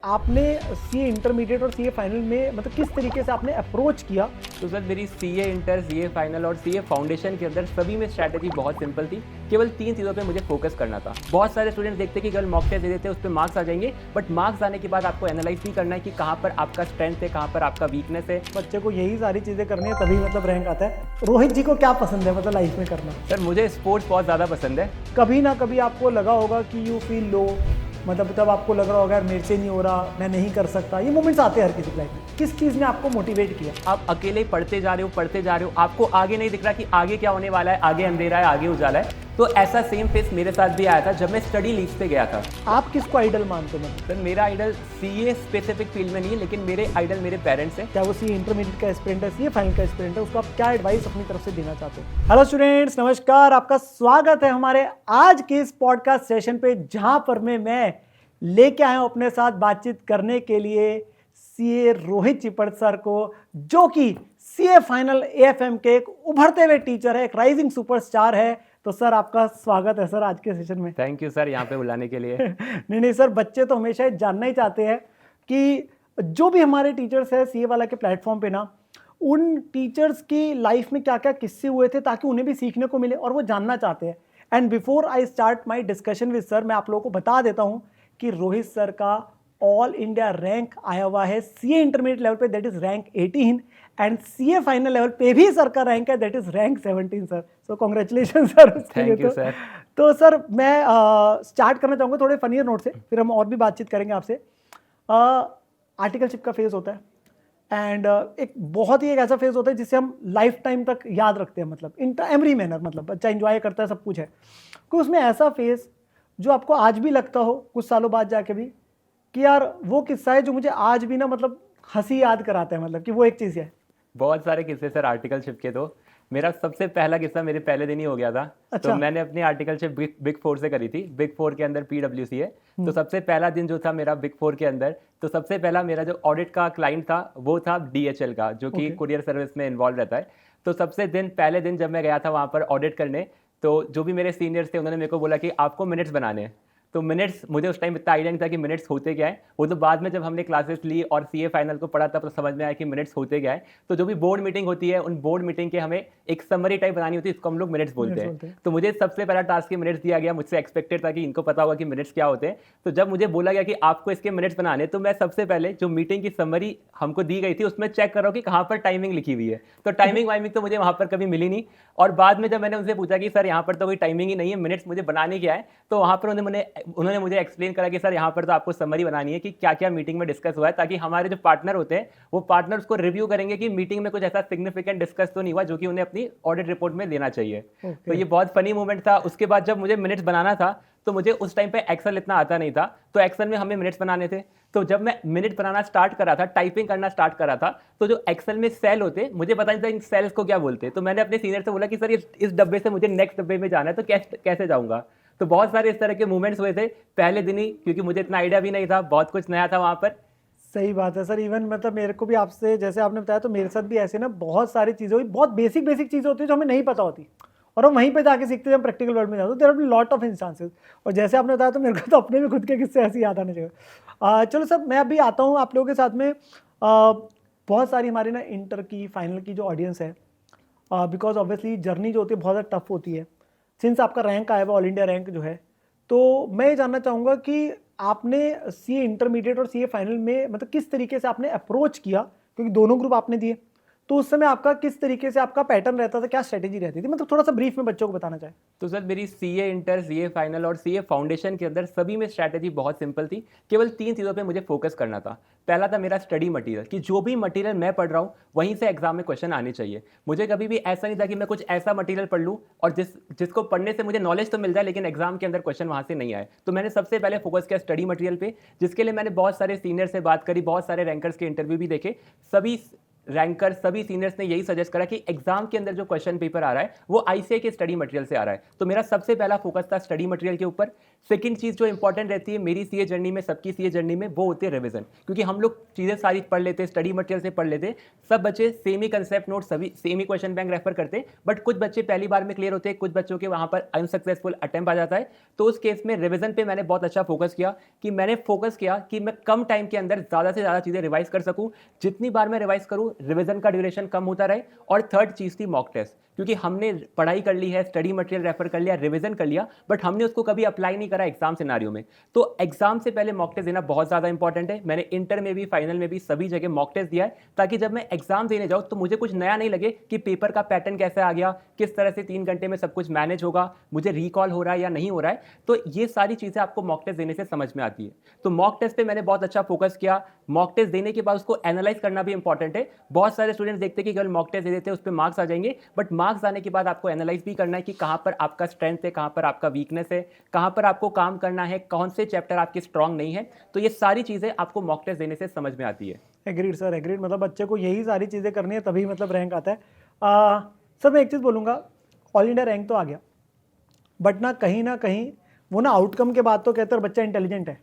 आपने CA intermediate और CA final में मतलब किस तरीके से आपने अप्रोच किया? तो सर मेरी सीए इंटर, सीए फाइनल और सीए फाउंडेशन के अंदर सभी में स्ट्रैटेजी बहुत सिंपल थी। केवल 3 चीज़ों पे मुझे फोकस करना था। बहुत सारे स्टूडेंट देखते कि केवल मॉक टेस्ट दे देते हैं, उस पर मार्क्स आ जाएंगे, बट मार्क्स आने के बाद आपको एनालाइज भी करना है कि कहाँ पर आपका स्ट्रेंथ है, कहाँ पर आपका वीकनेस है। बच्चे को यही सारी चीज़ें करनी है तभी मतलब रैंक आता है। रोहित जी को क्या पसंद है मतलब लाइफ में करना? सर मुझे स्पोर्ट्स बहुत ज़्यादा पसंद है। कभी ना कभी आपको लगा होगा कि यू फील लो, मतलब तब आपको लग रहा होगा यार मेरे से नहीं हो रहा, मैं नहीं कर सकता। ये मोमेंट्स आते हैं हर किसी की लाइफ में। किस चीज़ ने आपको मोटिवेट किया? आप अकेले पढ़ते जा रहे हो, आपको आगे नहीं दिख रहा कि आगे क्या होने वाला है, आगे अंधेरा है, आगे उजाला है। तो ऐसा सेम फेस मेरे साथ भी आया था जब मैं स्टडी लीव पे गया था। आप किसको आइडल मानते हो? मतलब सर मेरा आइडल सीए स्पेसिफिक फील्ड में नहीं है, लेकिन मेरे आइडल मेरे पेरेंट्स हैं। क्या वो सीए इंटरमीडिएट का एस्पिरेंट है, सीए फाइनल का एस्पिरेंट है, उसको आप क्या एडवाइस अपनी तरफ से देना चाहते हो? हेलो स्टूडेंट्स, नमस्कार, आपका स्वागत है हमारे आज के इस पॉडकास्ट सेशन पे, जहां पर मैं लेके आया हूं अपने साथ बातचीत करने के लिए सीए रोहित चिपड़ सर को, जो कि सीए फाइनल एएफएम के एक उभरते हुए टीचर है, एक राइजिंग सुपरस्टार है। तो सर आपका स्वागत है सर आज के सेशन में। थैंक यू सर यहाँ पे बुलाने के लिए। नहीं सर, बच्चे तो हमेशा ये जानना ही चाहते हैं कि जो भी हमारे टीचर्स हैं सीए वाला के प्लेटफॉर्म पे ना, उन टीचर्स की लाइफ में क्या क्या किस्से हुए थे ताकि उन्हें भी सीखने को मिले और वो जानना चाहते हैं। And before I start my discussion with sir, मैं आप लोगों को बता देता हूँ कि रोहित सर का ऑल इंडिया रैंक आया हुआ है सीए इंटरमीडिएट लेवल पे, that is rank 18, and CA final level पे भी सर का रैंक है, that is rank 17 sir. So congratulation sir. Thank you sir. तो सर मैं स्टार्ट करना चाहूँगा थोड़े फनियर नोट से, फिर हम और भी बातचीत करेंगे आपसे। आर्टिकलशिप का फेज होता है एंड एक बहुत ही एक ऐसा फेज होता है जिसे हम लाइफ टाइम तक याद रखते हैं, मतलब इन एवरी मैनर, मतलब बच्चा इंजॉय करता है, सब कुछ है। कोई उसमें ऐसा फेज जो आपको आज भी लगता हो कुछ सालों बाद जाके भी कि यार वो किस्सा है जो मुझे आज भी ना मतलब हंसी याद कराता है, मतलब कि वो एक चीज़ है? बहुत सारे किस्से सर आर्टिकलशिप के। तो मेरा सबसे पहला किस्सा मेरे पहले दिन ही हो गया था। अच्छा। तो मैंने अपनी आर्टिकलशिप बिग फोर से करी थी। बिग फोर के अंदर पीडब्ल्यूसी है। तो सबसे पहला दिन जो था मेरा बिग फोर के अंदर, तो सबसे पहला मेरा जो ऑडिट का क्लाइंट था वो था डीएचएल का, जो कि कुरियर सर्विस में इन्वॉल्व रहता है। तो सबसे पहले दिन जब मैं गया था वहाँ पर ऑडिट करने, तो जो भी मेरे सीनियर्स थे उन्होंने मेरे को बोला कि आपको मिनट्स बनाने हैं। तो मिनट्स, मुझे उस टाइम इतना आइडिया नहीं था कि मिनट्स होते क्या है। वो तो बाद में जब हमने क्लासेस ली और सीए फाइनल को पढ़ा तब तो समझ में आया कि मिनट्स होते क्या है। तो जो भी बोर्ड मीटिंग होती है, उन बोर्ड मीटिंग के हमें एक समरी टाइप बनानी होती है, इसको हम लोग मिनट्स बोलते हैं। तो मुझे सबसे पहला टास्क मिनट्स दिया गया। मुझसे एक्सपेक्टेड था कि इनको पता होगा कि मिनट्स क्या होते हैं। तो जब मुझे बोला गया कि आपको इसके मिनट्स बनाने, तो मैं सबसे पहले जो मीटिंग की समरी हमको दी गई थी उसमें चेक कर रहा हूँ कि कहाँ पर टाइमिंग लिखी हुई है। तो टाइमिंग वाइमिंग तो मुझे वहाँ पर कभी मिली नहीं। और बाद में जब मैंने उनसे पूछा कि सर यहाँ पर तो कोई टाइमिंग ही नहीं है, मिनट्स मुझे बनाने क्या है, तो वहाँ पर उन्होंने मुझे एक्सप्लेन करा कि सर यहाँ पर तो आपको समरी बनानी है कि क्या क्या मीटिंग में डिस्कस हुआ है, ताकि हमारे जो पार्टनर होते हैं वो पार्टनर उसको रिव्यू करेंगे कि मीटिंग में कुछ ऐसा सिग्निफिकेंट डिस्कस तो नहीं हुआ जो कि उन्हें अपनी ऑडिट रिपोर्ट में देना चाहिए। तो ये बहुत फनी मोमेंट था। उसके बाद जब मुझे मिनट्स बनाना था, तो मुझे उस टाइम पे एक्सेल इतना आता नहीं था, तो एक्सेल में हमें मिनट्स बनाने थे। तो जब मैं मिनट बनाना स्टार्ट करा था, टाइपिंग करना स्टार्ट करा था, तो जो एक्सेल में सेल होते, मुझे पता नहीं था इन सेल्स को क्या बोलते। तो मैंने अपने सीनियर से बोला कि सर इस डब्बे से मुझे नेक्स्ट डब्बे में जाना है, तो कैसे जाऊंगा। तो बहुत सारे इस तरह के मूवमेंट्स हुए थे पहले दिन ही, क्योंकि मुझे इतना आइडिया भी नहीं था, बहुत कुछ नया था वहाँ पर। सही बात है सर। इवन मतलब मेरे को भी आपसे जैसे आपने बताया, तो मेरे साथ भी ऐसे ना बहुत सारी चीज़ें हुई, बहुत बेसिक चीज़ें होती है जो हमें नहीं पता होती और हम वहीं पे जाके सीखते हैं जब प्रैक्टिकल वर्ल्ड में जाते हैं। There are be lot of instances, और जैसे आपने बताया तो मेरे को तो अपने भी खुद के किस्से ऐसे याद आने चाहिए। चलो सर, मैं अभी आता हूँ आप लोगों के साथ में। बहुत सारी हमारी ना इंटर की फाइनल की जो ऑडियंस है, बिकॉज ऑब्वियसली जर्नी जो होती है बहुत ज़्यादा टफ होती है। सिंस आपका रैंक आया हुआ ऑल इंडिया रैंक जो है, तो मैं ये जानना चाहूँगा कि आपने सीए इंटरमीडिएट और सीए फाइनल में मतलब किस तरीके से आपने अप्रोच किया, क्योंकि दोनों ग्रुप आपने दिए, तो उस समय आपका किस तरीके से आपका पैटर्न रहता था, क्या स्ट्रेटेजी रहती थी, मतलब थोड़ा सा ब्रीफ में बच्चों को बताना चाहें। तो सर मेरी सीए इंटर, सीए फाइनल और सीए फाउंडेशन के अंदर सभी में स्ट्रैटेजी बहुत सिंपल थी। केवल 3 चीज़ों पे मुझे फोकस करना था। पहला था मेरा स्टडी मटेरियल, कि जो भी मटेरियल मैं पढ़ रहा हूँ वहीं से एग्जाम में क्वेश्चन आने चाहिए। मुझे कभी भी ऐसा नहीं था कि मैं कुछ ऐसा मटेरियल पढ़ लूँ और जिसको पढ़ने से मुझे नॉलेज तो मिल जाए लेकिन एग्जाम के अंदर क्वेश्चन वहाँ से नहीं आए। तो मैंने सबसे पहले फोकस किया स्टडी मटेरियल पे, जिसके लिए मैंने बहुत सारे सीनियर से बात करी, बहुत सारे रैंकर्स के इंटरव्यू भी देखे। सभी रैंकर, सभी सीनियर्स ने यही सजेस्ट करा कि एग्जाम के अंदर जो क्वेश्चन पेपर आ रहा है वो आईसीए के स्टडी मटेरियल से आ रहा है। तो मेरा सबसे पहला फोकस था स्टडी मटेरियल के ऊपर। सेकंड चीज़ जो इंपॉर्टेंट रहती है मेरी सीए जर्नी में, सबकी सीए जर्नी में, वो होती है रिवीजन। क्योंकि हम लोग चीज़ें सारी पढ़ लेते, स्टडी मटेरियल से पढ़ लेते, सब बच्चे सेम ही कंसेप्ट नोट, सभी सेम ही क्वेश्चन बैंक रेफर करते, बट कुछ बच्चे पहली बार में क्लियर होते हैं, कुछ बच्चों के वहाँ पर अनसक्सेसफुल अटेम्प्ट आ जाता है। तो उस केस में रिवीजन पे मैंने बहुत अच्छा फोकस किया कि मैंने फोकस किया कि मैं कम टाइम के अंदर ज़्यादा से ज़्यादा चीज़ें रिवाइज कर सकूँ। जितनी बार मैं रिवाइज करूँ रिवीजन का ड्यूरेशन कम होता रहे। और थर्ड चीज़ थी मॉक टेस्ट, क्योंकि हमने पढ़ाई कर ली है, स्टडी मटेरियल रेफर कर लिया, रिवीजन कर लिया, बट हमने उसको कभी अप्लाई नहीं करा एग्जाम सिनारियो में। तो एग्जाम से पहले मॉक टेस्ट देना बहुत ज़्यादा इंपॉर्टेंट है। मैंने इंटर में भी, फाइनल में भी, सभी जगह मॉक टेस्ट दिया है, ताकि जब मैं एग्जाम देने जाऊँ तो मुझे कुछ नया नहीं लगे कि पेपर का पैटर्न कैसे आ गया, किस तरह से 3 घंटे में सब कुछ मैनेज होगा, मुझे रिकॉल हो रहा है या नहीं हो रहा है। तो ये सारी चीज़ें आपको मॉक टेस्ट देने से समझ में आती है। तो मॉक टेस्ट पे मैंने बहुत अच्छा फोकस किया। मॉक टेस्ट देने के बाद उसको एनालाइज करना भी इंपॉर्टेंट है। बहुत सारे स्टूडेंट्स देखते हैं कि केवल मॉक टेस्ट दे देते हैं, उस पर मार्क्स आ जाएंगे, बट मार्क्स आने के बाद आपको एनालाइज भी करना है कि कहाँ पर आपका स्ट्रेंथ है, कहाँ पर आपका वीकनेस है, कहाँ पर आपको काम करना है, कौन से चैप्टर आपके स्ट्रांग नहीं है। तो ये सारी चीज़ें आपको मॉक टेस्ट देने से समझ में आती है। Agreed sir, agreed. मतलब बच्चे को यही सारी चीज़ें करनी है तभी मतलब रैंक आता है। सर मैं एक चीज़ बोलूँगा, ऑल इंडिया रैंक तो आ गया, बट ना कहीं वो ना आउटकम के बाद तो कहते हैं बच्चा इंटेलिजेंट है,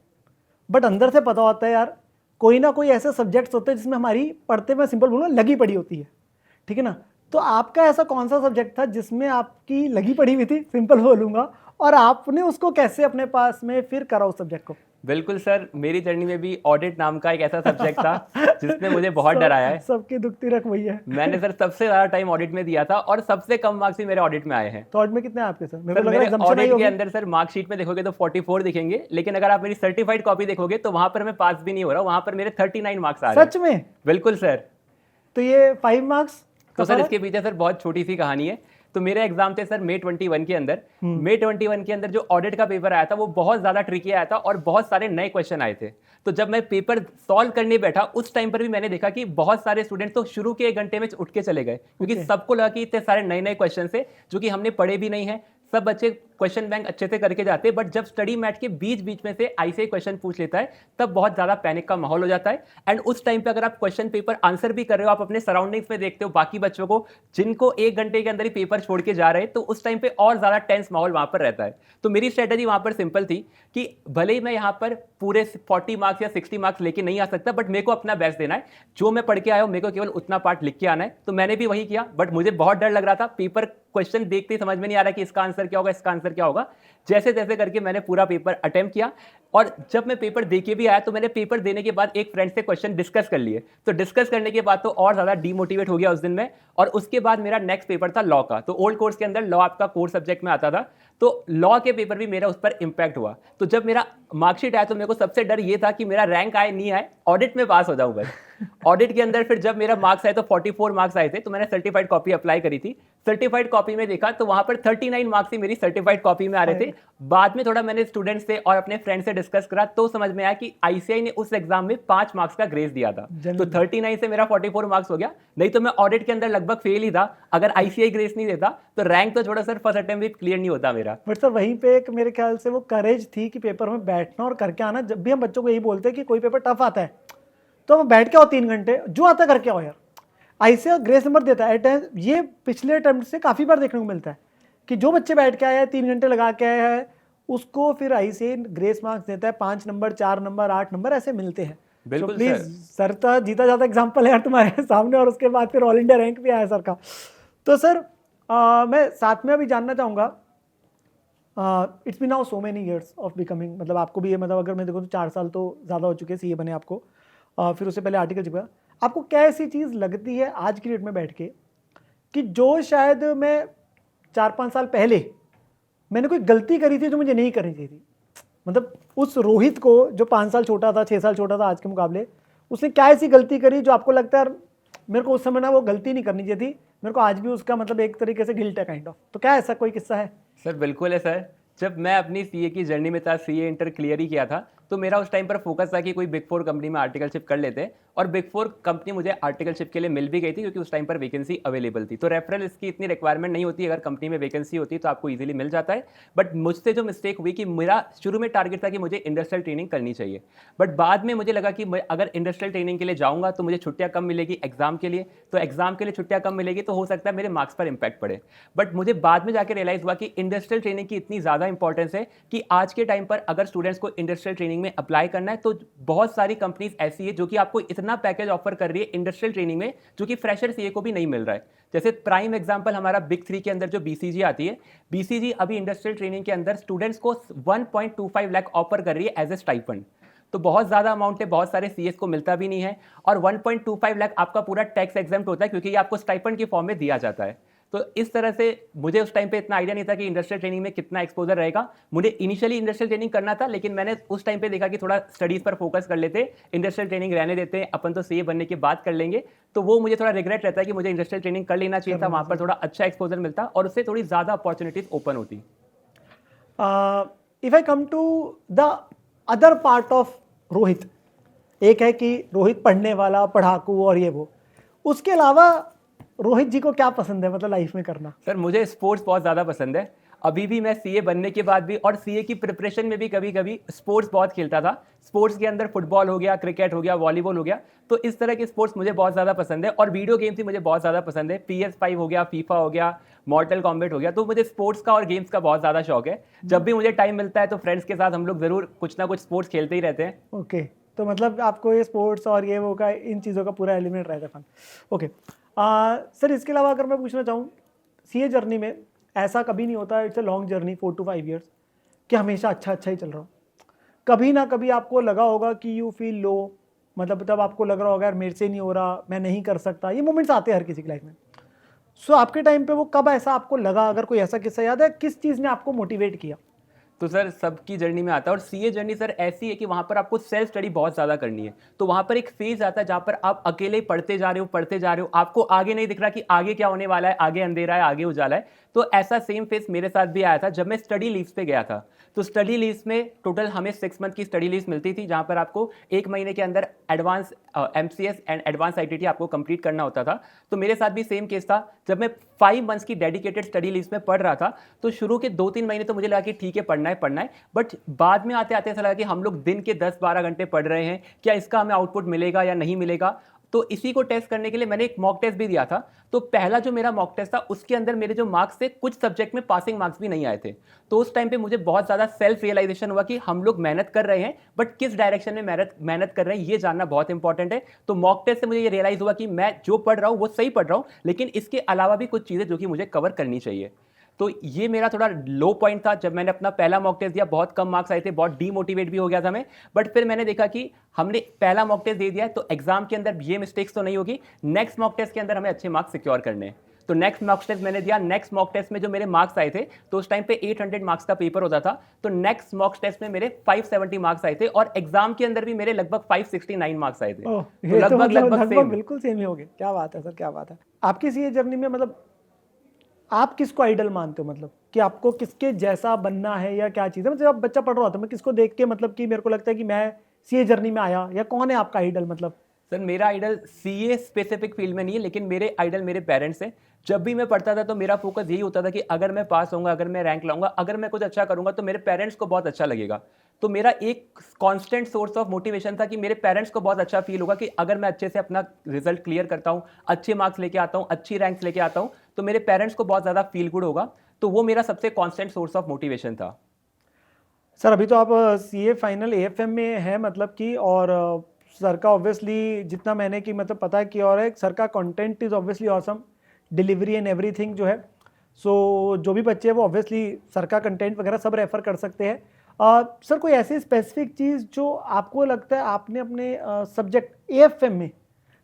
बट अंदर से पता होता है यार कोई ना कोई ऐसे सब्जेक्ट्स होते हैं जिसमें हमारी पढ़ते में सिंपल बोलूँ लगी पड़ी होती है, ठीक है ना। तो आपका ऐसा कौन सा सब्जेक्ट था जिसमें आपकी लगी पड़ी हुई थी, सिंपल बोलूँगा, और आपने उसको कैसे अपने पास में फिर करा उस सब्जेक्ट को? बिल्कुल सर, मेरी जर्नी में भी ऑडिट नाम का एक ऐसा सब्जेक्ट था जिसने मुझे बहुत डराया है। सबकी दुखती रख वही है। मैंने सर सबसे ज़्यादा टाइम ऑडिट में दिया था और सबसे कम मार्क्स भी मेरे ऑडिट में आए हैं। तो ऑडिट में कितने हैं आपके सर? सर मेरे ऑडिट के अंदर सर मार्कशीट में देखोगे तो 44 दिखेंगे, लेकिन अगर आप मेरी सर्टिफाइड कॉपी देखोगे तो वहां पर मैं पास भी नहीं हो रहा, वहां पर मेरे 39 मार्क्स आ रहे हैं। सच में? बिल्कुल सर। तो ये 5 मार्क्स तो सर इसके पीछे सर बहुत छोटी सी कहानी है। तो मेरे एग्जाम थे सर मई 21 के अंदर। मई 21 के अंदर जो ऑडिट का पेपर आया था वो बहुत ज्यादा ट्रिकी आया था और बहुत सारे नए क्वेश्चन आए थे। तो जब मैं पेपर सॉल्व करने बैठा उस टाइम पर भी मैंने देखा कि बहुत सारे स्टूडेंट तो शुरू के 1 घंटे में उठ के चले गए, क्योंकि सबको लगा कि इतने सारे नए नए क्वेश्चन है जो कि हमने पढ़े भी नहीं है। सब बच्चे क्वेश्चन बैंक अच्छे से करके जाते हैं, बट जब स्टडी मैट के बीच बीच में से आईसीआई क्वेश्चन पूछ लेता है तब बहुत ज़्यादा पैनिक का माहौल हो जाता है। एंड उस टाइम पे अगर आप क्वेश्चन पेपर आंसर भी कर रहे हो, आप अपने सराउंडिंग्स में देखते हो बाकी बच्चों को जिनको 1 घंटे के अंदर ही पेपर छोड़ के जा रहे हैं, तो उस टाइम पे और ज़्यादा टेंस माहौल वहाँ पर रहता है। तो मेरी स्ट्रेटेजी वहाँ पर सिंपल थी कि भले ही मैं यहाँ पर पूरे 40 मार्क्स या 60 मार्क्स लेके नहीं आ सकता, बट मेरे को अपना बेस्ट देना है। जो मैं पढ़ के आया हूँ मेरे को केवल उतना पार्ट लिख के आना है। तो मैंने भी वही किया, बट मुझे बहुत डर लग रहा था। पेपर क्वेश्चन देखते ही समझ में नहीं आ रहा कि इसका आंसर क्या होगा, इसका आंसर क्या होगा। जैसे तैसे करके मैंने पूरा पेपर अटेम्प्ट किया, और जब मैं पेपर दे के भी आया तो मैंने पेपर देने के बाद एक फ्रेंड से क्वेश्चन डिस्कस कर लिए। तो डिस्कस करने के बाद तो और ज़्यादा डीमोटिवेट हो गया उस दिन में। और उसके बाद मेरा नेक्स्ट पेपर था लॉ का। तो ओल्ड कोर्स के अंदर लॉ आपका कोर सब्जेक्ट में आता था, तो लॉ के पेपर भी मेरा उस पर इंपैक्ट हुआ। तो जब मेरा मार्कशीट आया तो मेरे को सबसे डर ये था कि मेरा रैंक आए नहीं आए, ऑडिट में पास हो जाऊं बस। ऑडिट के अंदर फिर जब मेरा मार्क्स आए तो 44 मार्क्स आए थे, तो मैंने सर्टिफाइड कॉपी अप्लाई करी थी। सर्टिफाइड कॉपी में देखा तो वहां पर 39 मार्क्स ही मेरी सर्टिफाइड कॉपी में आ रहे थे। बाद में थोड़ा मैंने स्टूडेंट्स से और अपने फ्रेंड से डिस्कस करा तो समझ में आया कि आईसीआई ने उस एग्जाम में 5 मार्क्स का ग्रेस दिया था। तो 39 से मेरा 44 मार्क्स हो गया, नहीं तो मैं ऑडिट के अंदर लगभग फेल ही था। अगर आईसीआई ग्रेस नहीं देता तो रैंक तो छोड़ा सर, फर्स्ट अटेम्प्ट भी क्लियर नहीं होता मेरा। बट सर वहीं पे एक मेरे ख्याल से वो करेज थी कि पेपर में बैठना और करके आना। जब भी हम बच्चों को यही बोलते हैं कि कोई पेपर टफ आता है तो हम बैठ के आओ 3 घंटे, जो आता है करके आओ यार। आईसीआई ग्रेस नंबर देता है। ये पिछले अटेम्प्ट से काफ़ी बार देखने को मिलता है कि जो बच्चे बैठ के आए हैं 3 घंटे लगा के आए हैं उसको फिर आईसीआई ग्रेस मार्क्स देता है। 5 नंबर, 4 नंबर, 8 नंबर ऐसे मिलते हैं। बिल्कुल प्लीज सर तो जीता जाता एग्जाम्पल है यार तुम्हारे सामने, और उसके बाद फिर ऑल इंडिया रैंक भी आया सर का। तो सर मैं साथ में अभी जानना चाहूँगा, it's been now so many years of becoming, मतलब आपको भी ये, मतलब अगर मैं देखूँ तो 4 साल तो ज़्यादा हो चुके हैं सीए बने आपको, फिर उससे पहले आर्टिकल चिपका। आपको क्या ऐसी चीज़ लगती है आज की डेट में बैठ के कि जो शायद मैं 4-5 साल पहले मैंने कोई गलती करी थी जो मुझे नहीं करनी चाहिए थी? मतलब उस रोहित को जो 5 साल छोटा था, 6 साल छोटा था आज के मुकाबले, उसने क्या ऐसी गलती करी जो आपको लगता है मेरे को उस समय ना वो गलती नहीं करनी चाहिए थी, मेरे को आज भी उसका मतलब एक तरीके से गिल्ट है काइंड ऑफ? तो क्या ऐसा कोई किस्सा है? सर बिल्कुल है सर। जब मैं अपनी सीए की जर्नी में था, सीए इंटर क्लियर ही किया था, तो मेरा उस टाइम पर फोकस था कि कोई बिग 4 कंपनी में आर्टिकलशिप कर लेते हैं, और बिग 4 कंपनी मुझे आर्टिकलशिप के लिए मिल भी गई थी क्योंकि उस टाइम पर वैकेंसी अवेलेबल थी। तो रेफरल इसकी इतनी रिक्वायरमेंट नहीं होती, अगर कंपनी में वैकेंसी होती तो आपको ईजिली मिल जाता है। बट मुझसे जो मिस्टेक हुई कि मेरा शुरू में टारगेट था कि मुझे इंडस्ट्रियल ट्रेनिंग करनी चाहिए, बट बाद में मुझे लगा कि मैं अगर इंडस्ट्रियल ट्रेनिंग के लिए जाऊंगा तो मुझे छुट्टियां कम मिलेगी एग्जाम के लिए, तो एग्जाम के लिए छुट्टियां कम मिलेगी तो हो सकता है मेरे मार्क्स पर इंपैक्ट पड़े। बट मुझे बाद में जाकर रियलाइज हुआ कि इंडस्ट्रियल ट्रेनिंग की इतनी ज़्यादा इंपॉर्टेंस है कि आज के टाइम पर अगर स्टूडेंट्स को इंडस्ट्रियल ट्रेनिंग में अप्लाई करना है तो बहुत सारी कंपनीज ऐसी है जो कि आपको इतना पैकेज ऑफर कर रही है इंडस्ट्रियल ट्रेनिंग में जो कि फ्रेशर सीए को भी नहीं मिल रहा है। जैसे प्राइम एग्जांपल हमारा बिग 3 के अंदर जो बीसीजी आती है, बीसीजी अभी इंडस्ट्रियल ट्रेनिंग के अंदर स्टूडेंट्स को 1.25 लाख ऑफर कर रही है एज ए स्टाइपेंड। तो बहुत ज़्यादा अमाउंट है, बहुत सारे सीएस को मिलता भी नहीं है, और 1.25 लाख आपका पूरा टैक्स एग्जाम्प्ट होता है क्योंकि ये आपको स्टाइपेंड के फॉर्म में दिया जाता है। तो इस तरह से मुझे उस टाइम पे इतना आइडिया नहीं था कि इंडस्ट्रियल ट्रेनिंग में कितना एक्सपोजर रहेगा। मुझे इनिशियली इंडस्ट्रियल ट्रेनिंग करना था, लेकिन मैंने उस टाइम पे देखा कि थोड़ा स्टडीज पर फोकस कर लेते, इंडस्ट्रियल ट्रेनिंग रहने देते हैं, अपन तो सीए बनने के बाद कर लेंगे। तो वो मुझे थोड़ा रिग्रेट रहता है कि मुझे इंडस्ट्रियल ट्रेनिंग कर लेना चाहिए था, वहाँ पर थोड़ा अच्छा एक्सपोजर मिलता और उससे थोड़ी ज़्यादा अपॉर्चुनिटीज ओपन होती। If I come to the other part of Rohit, एक है कि रोहित पढ़ने वाला, पढ़ाकू और ये वो, उसके अलावा रोहित जी को क्या पसंद है मतलब लाइफ में करना? सर मुझे स्पोर्ट्स बहुत ज़्यादा पसंद है। अभी भी मैं सीए बनने के बाद भी और सीए की प्रिपरेशन में भी कभी कभी स्पोर्ट्स बहुत खेलता था। स्पोर्ट्स के अंदर फुटबॉल हो गया, क्रिकेट हो गया, वॉलीबॉल हो गया, तो इस तरह के स्पोर्ट्स मुझे बहुत ज़्यादा पसंद है। और वीडियो गेम्स भी मुझे बहुत ज़्यादा पसंद है, PS5 हो गया, फीफा हो गया, मॉर्टल कॉम्बैट हो गया। तो मुझे स्पोर्ट्स का और गेम्स का बहुत ज़्यादा शौक है। जब भी मुझे टाइम मिलता है तो फ्रेंड्स के साथ हम लोग ज़रूर कुछ ना कुछ स्पोर्ट्स खेलते ही रहते हैं। ओके, तो मतलब आपको ये स्पोर्ट्स और ये वो का इन चीज़ों का पूरा एलिमेंट रहता है फन। ओके सर, इसके अलावा अगर मैं पूछना चाहूँ, सीए जर्नी में ऐसा कभी नहीं होता, it's a long journey 4 to 5 years, कि हमेशा अच्छा ही चल रहा हो। कभी ना कभी आपको लगा होगा कि यू फील लो, मतलब तब आपको लग रहा होगा यार मेरे से नहीं हो रहा, मैं नहीं कर सकता। ये मोमेंट्स आते हैं हर किसी की लाइफ में। सो आपके टाइम पे वो कब ऐसा आपको लगा, अगर कोई ऐसा किस्सा याद है, किस चीज़ ने आपको मोटिवेट किया? तो सर सबकी जर्नी में आता है, और सीए जर्नी सर ऐसी है कि वहाँ पर आपको सेल्फ स्टडी बहुत ज़्यादा करनी है। तो वहाँ पर एक फेज आता है जहाँ पर आप अकेले पढ़ते जा रहे हो, आपको आगे नहीं दिख रहा कि आगे क्या होने वाला है, आगे अंधेरा है, आगे उजाला है। तो ऐसा सेम फेज मेरे साथ भी आया था जब मैं स्टडी लीव्स पे गया था। तो स्टडी लीव्स में टोटल हमें 6 मंथ की स्टडी लीव्स मिलती थी, जहाँ पर आपको 1 महीने के अंदर advance MCS and advance ITT आपको कंप्लीट करना होता था। तो मेरे साथ भी सेम केस था। जब मैं 5 मंथ्स की डेडिकेटेड स्टडी लीव्स में पढ़ रहा था, तो शुरू के 2-3 महीने तो मुझे लगा कि ठीक है पढ़ना है, बट बाद में आते आते ऐसा लगा कि हम लोग दिन के 10-12 घंटे पढ़ रहे हैं, क्या इसका हमें आउटपुट मिलेगा या नहीं मिलेगा। तो इसी को टेस्ट करने के लिए मैंने एक मॉक टेस्ट भी दिया था। तो पहला जो मेरा मॉक टेस्ट था उसके अंदर मेरे जो मार्क्स थे, कुछ सब्जेक्ट में पासिंग मार्क्स भी नहीं आए थे। तो उस टाइम पे मुझे बहुत ज़्यादा सेल्फ रियलाइजेशन हुआ कि हम लोग मेहनत कर रहे हैं, बट किस डायरेक्शन में मेहनत कर रहे हैं ये जानना बहुत इंपॉर्टेंट है। तो मॉक टेस्ट से मुझे ये रियलाइज हुआ कि मैं जो पढ़ रहा हूँ वो सही पढ़ रहा हूँ, लेकिन इसके अलावा भी कुछ चीज़ें जो कि मुझे कवर करनी चाहिए। तो ये मेरा थोड़ा लो पॉइंट था जब मैंने अपना पहला मॉक टेस्ट दिया। बहुत कम मार्क्स आए थे, बहुत डीमोटिवेट भी हो गया था मैं। बट फिर मैंने देखा कि हमने पहला मॉक टेस्ट दे दिया है तो एग्जाम के अंदर ये मिस्टेक्स तो नहीं होगी, नेक्स्ट मॉक टेस्ट के अंदर हमें अच्छे मार्क्स सिक्योर करने हैं। तो नेक्स्ट मॉक टेस्ट मैंने दिया। नेक्स्ट मॉक टेस्ट में जो मेरे मार्क्स आए थे, तो उस टाइम पे 800 मार्क्स का पेपर होता था, तो नेक्स्ट मॉक टेस्ट में मेरे 570 मार्क्स आए थे, और एग्जाम के अंदर भी मेरे लगभग 569 मार्क्स आए थे। तो लगभग बिल्कुल सेम ही हो गया। क्या बात है सर, क्या बात है। आपकी सीए जर्नी में मतलब आप किसको आइडल मानते हो, मतलब कि आपको किसके जैसा बनना है या क्या चीज़ है? मतलब जब बच्चा पढ़ रहा होता है, मैं किसको देख के मतलब कि मेरे को लगता है कि मैं सीए जर्नी में आया, या कौन है आपका आइडल? मतलब सर मेरा आइडल सीए स्पेसिफिक फील्ड में नहीं है, लेकिन मेरे आइडल मेरे पेरेंट्स हैं। जब भी मैं पढ़ता था तो मेरा फोकस यही होता था कि अगर मैं पास होऊंगा, अगर मैं रैंक लाऊंगा, अगर मैं कुछ अच्छा करूंगा तो मेरे पेरेंट्स को बहुत अच्छा लगेगा। तो मेरा एक कांस्टेंट सोर्स ऑफ मोटिवेशन था कि मेरे पेरेंट्स को बहुत अच्छा फील होगा कि अगर मैं अच्छे से अपना रिजल्ट क्लियर करता हूँ, अच्छे मार्क्स लेके आता हूँ, अच्छी रैंक्स लेके आता हूँ, तो मेरे पेरेंट्स को बहुत ज़्यादा फील गुड होगा। तो वो मेरा सबसे कांस्टेंट सोर्स ऑफ मोटिवेशन था। सर अभी तो आप सीए फाइनल AFM में है, मतलब कि, और सर का ऑब्वियसली जितना मैंने कि मतलब पता है कि, और है सर का content is obviously awesome, delivery and everything जो है। सो जो भी बच्चे हैं वो ऑब्वियसली सर का कंटेंट वगैरह सब रेफर कर सकते हैं। सर कोई ऐसी स्पेसिफिक चीज़ जो आपको लगता है आपने अपने सब्जेक्ट AFM में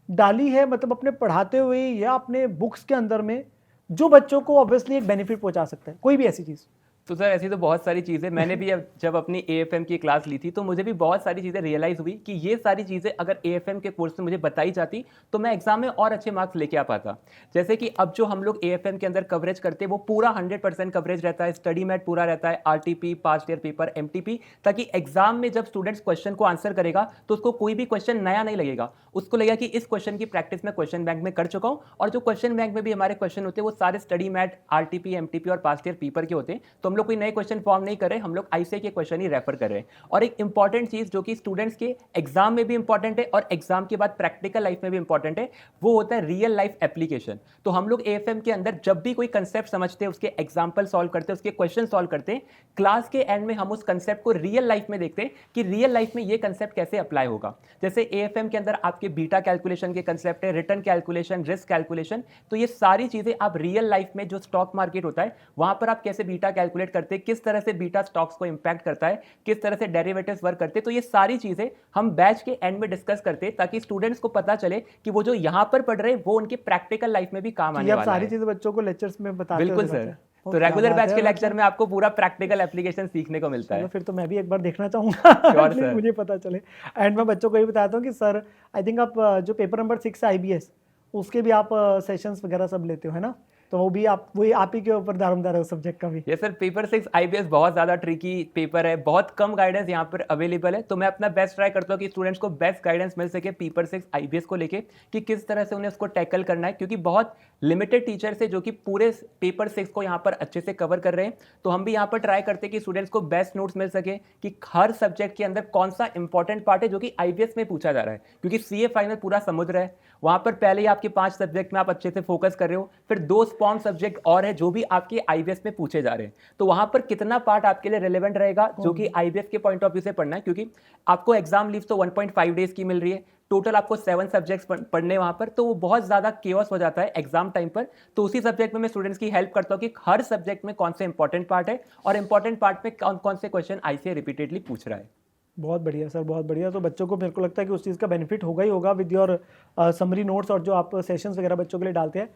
डाली है, मतलब अपने पढ़ाते हुए या अपने बुक्स के अंदर में, जो बच्चों को ऑब्वियसली एक बेनिफिट पहुंचा सकता है, कोई भी ऐसी चीज़? तो सर ऐसी तो बहुत सारी चीज़ें मैंने भी जब अपनी AFM की क्लास ली थी तो मुझे भी बहुत सारी चीज़ें रियलाइज़ हुई कि ये सारी चीज़ें अगर AFM के कोर्स में मुझे बताई जाती तो मैं एग्जाम में और अच्छे मार्क्स लेके आ पाता। जैसे कि अब जो हम लोग AFM के अंदर कवरेज करते हैं वो पूरा 100% कवरेज रहता है, स्टडी मैट पूरा रहता है, RTP, past year paper, MTP, ताकि एग्जाम में जब स्टूडेंट्स क्वेश्चन को आंसर करेगा तो उसको कोई भी क्वेश्चन नया नहीं लगेगा, उसको लगेगा कि इस क्वेश्चन की प्रैक्टिस मैं क्वेश्चन बैंक में कर चुका हूँ और जो क्वेश्चन बैंक में भी हमारे क्वेश्चन होते हैं वो सारे स्टडी मैट, RTP, MTP और पास्ट ईयर पेपर के होते हैं। तो हम लोग कोई नए क्वेश्चन फॉर्म नहीं कर रहे, हम लोग ICAI के क्वेश्चन ही रेफर कर रहे हैं। और एक इंपॉर्टेंट चीज जो कि स्टूडेंट्स के एग्जाम में भी इंपॉर्टेंट है और एग्जाम के बाद प्रैक्टिकल लाइफ में भी इंपॉर्टेंट है, वो होता है रियल लाइफ एप्लीकेशन। तो हम लोग AFM के अंदर जब भी कोई कंसेप्ट समझते हैं, उसके एग्जाम्पल सॉल्व करते हैं, उसके क्वेश्चन सॉल्व करते हैं, क्लास के एंड में हम उस कंसेप्ट को रियल लाइफ में देखते हैं कि रियल लाइफ में ये कंसेप्ट कैसे अप्लाई होगा। जैसे AFM के अंदर आपके बीटा कैलकुलेशन के कंसेप्ट है, रिटर्न कैलकुलेशन, रिस्क कैलकुलेशन, तो ये सारी चीजें आप रियल लाइफ में जो स्टॉक मार्केट होता है वहां पर आप कैसे बीटा कैलकुलेट करते हैं, किस तरह से बीटा स्टॉक्स को इंपैक्ट करता है, किस तरह से डेरिवेटिव्स वर्क करते हैं, तो ये सारी चीजें हम बैच के एंड में डिस्कस करते हैं ताकि स्टूडेंट्स को पता चले कि वो जो यहाँ पर पढ़ रहे हैं वो उनके प्रैक्टिकल लाइफ में भी काम आने वाला है। सारी चीजें बच्चों को लेक्चर्स में बताते बिल्कुल सर। तो रेगुलर बैच के लेक्चर में आपको पूरा प्रैक्टिकल एप्लीकेशन सीखने को मिलता है। फिर तो मैं भी एक बार देखना चाहूंगा सर। मुझे पता चले। एंड मैं बच्चों को ये बताता हूँ कि सर आई थिंक आप जो पेपर नंबर 6 IBS उसके भी आप सेशंस वगैरह सब लेते हो, है ना? तो वो भी आप ही के ऊपर दारोमदार है उस सब्जेक्ट का भी। ये सर पेपर 6 IBS बहुत ज़्यादा ट्रिकी पेपर है, बहुत कम गाइडेंस यहाँ पर अवेलेबल है, तो मैं अपना बेस्ट ट्राई करता हूँ कि स्टूडेंट्स को बेस्ट गाइडेंस मिल सके पेपर 6 IBS को लेके कि किस तरह से उन्हें उसको टैकल करना है, क्योंकि बहुत लिमिटेड टीचर्स है जो कि पूरे पेपर 6 को यहाँ पर अच्छे से कवर कर रहे हैं। तो हम भी यहाँ पर ट्राई करते हैं कि स्टूडेंट्स को बेस्ट नोट्स मिल सके कि हर सब्जेक्ट के अंदर कौन सा इंपॉर्टेंट पार्ट है जो कि IBS में पूछा जा रहा है, क्योंकि CA फाइनल पूरा समुद्र है, वहाँ पर पहले ही आपके 5 सब्जेक्ट में आप अच्छे से फोकस कर रहे हो, फिर 2 स्पॉन सब्जेक्ट और है जो भी आपके IBS में पूछे जा रहे हैं, तो वहां पर कितना पार्ट आपके लिए रिलेवेंट रहेगा जो कि IBS के पॉइंट ऑफ व्यू से पढ़ना है, क्योंकि आपको एग्जाम लीव तो 1.5 डेज की मिल रही है, टोटल आपको 7 सब्जेक्ट्स पढ़ने वहां पर, तो वो बहुत ज्यादा केओस हो जाता है एग्जाम टाइम पर। तो उसी सब्जेक्ट में मैं स्टूडेंट्स की हेल्प करता हूं कि हर सब्जेक्ट में कौन से इंपॉर्टेंट पार्ट है और इंपॉर्टेंट पार्ट में कौन कौन से क्वेश्चन ICAI रिपीटेडली पूछ रहा है। बहुत बढ़िया सर, बहुत बढ़िया। तो बच्चों को मेरे को लगता है कि उस चीज़ का बेनिफिट होगा ही होगा विद योर समरी नोट्स और जो आप सेशंस वगैरह बच्चों के लिए डालते हैं।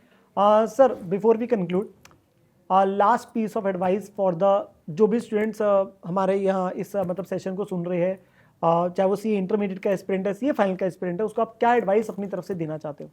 Sir before we conclude, last piece of advice for the जो भी स्टूडेंट्स हमारे यहाँ इस मतलब सेशन को सुन रहे हैं, चाहे वो CA इंटरमीडिएट का एस्पिरेंट है, CA फाइनल का एस्पिरेंट है, उसको आप क्या एडवाइस अपनी तरफ से देना चाहते हो?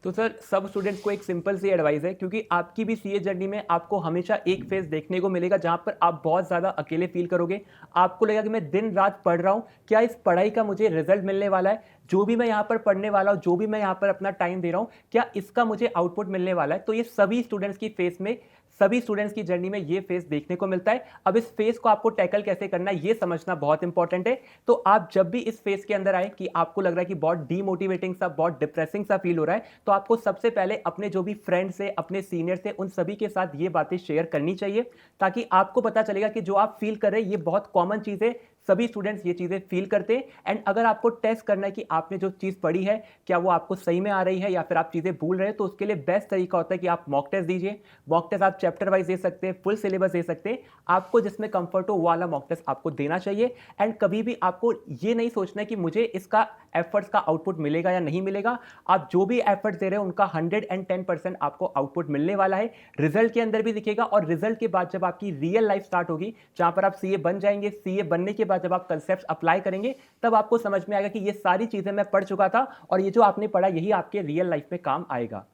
तो सर सब स्टूडेंट्स को एक सिंपल सी एडवाइस है, क्योंकि आपकी भी CA जर्नी में आपको हमेशा एक फेज देखने को मिलेगा जहां पर आप बहुत ज़्यादा अकेले फील करोगे, आपको लगेगा कि मैं दिन रात पढ़ रहा हूं, क्या इस पढ़ाई का मुझे रिजल्ट मिलने वाला है, जो भी मैं यहाँ पर पढ़ने वाला हूँ, जो भी मैं यहाँ पर अपना टाइम दे रहा हूँ, क्या इसका मुझे आउटपुट मिलने वाला है। तो ये सभी स्टूडेंट्स की फेस में, सभी स्टूडेंट्स की जर्नी में ये फेस देखने को मिलता है। अब इस फेस को आपको टैकल कैसे करना है ये समझना बहुत इंपॉर्टेंट है। तो आप जब भी इस फेस के अंदर आए कि आपको लग रहा है कि बहुत डीमोटिवेटिंग सा, बहुत डिप्रेसिंग सा फील हो रहा है, तो आपको सबसे पहले अपने जो भी फ्रेंड्स है, अपने सीनियर्स है, उन सभी के साथ ये बातें शेयर करनी चाहिए, ताकि आपको पता चलेगा कि जो आप फील कर रहे हैं ये बहुत कॉमन चीज़ है, सभी स्टूडेंट्स ये चीज़ें फील करते हैं। एंड अगर आपको टेस्ट करना है कि आपने जो चीज़ पढ़ी है क्या वो आपको सही में आ रही है या फिर आप चीज़ें भूल रहे हैं, तो उसके लिए बेस्ट तरीका होता है कि आप मॉक टेस्ट दीजिए। मॉक टेस्ट आप चैप्टर वाइज दे सकते हैं, फुल सिलेबस दे सकते हैं, आपको जिसमें कंफर्ट हो वो वाला मॉक टेस्ट आपको देना चाहिए। एंड कभी भी आपको ये नहीं सोचना है कि मुझे इसका एफर्ट्स का आउटपुट मिलेगा या नहीं मिलेगा। आप जो भी एफर्ट्स दे रहे हो उनका 110% आपको आउटपुट मिलने वाला है, रिजल्ट के अंदर भी दिखेगा। और रिजल्ट के बाद जब आपकी रियल लाइफ स्टार्ट होगी, जहां पर आप CA बन जाएंगे, CA बनने के बाद जब आप कंसेप्ट अप्लाई करेंगे, तब आपको समझ में आएगा कि ये सारी चीजें मैं पढ़ चुका था और ये जो आपने पढ़ा यही आपके रियल लाइफ में काम आएगा।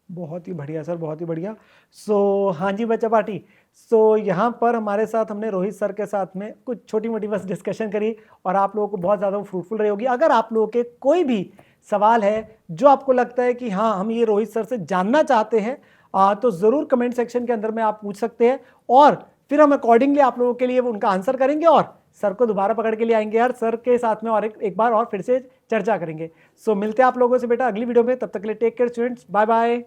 बहुत ही बढ़िया सर, बहुत ही बढ़िया। सो हाँ जी बच्चा पार्टी, सो यहाँ पर हमारे साथ हमने रोहित सर के साथ में कुछ छोटी मोटी बस डिस्कशन करी और आप लोगों को बहुत ज़्यादा फ्रूटफुल रही होगी। अगर आप लोगों के कोई भी सवाल है जो आपको लगता है कि हाँ हम ये रोहित सर से जानना चाहते हैं, तो ज़रूर कमेंट सेक्शन के अंदर में आप पूछ सकते हैं और फिर हम अकॉर्डिंगली आप लोगों के लिए उनका आंसर करेंगे और सर को दोबारा पकड़ के लिए आएंगे यार, सर के साथ में और एक बार और फिर से चर्चा करेंगे। सो मिलते हैं आप लोगों से बेटा अगली वीडियो में, तब तक के लिए take care students, bye bye.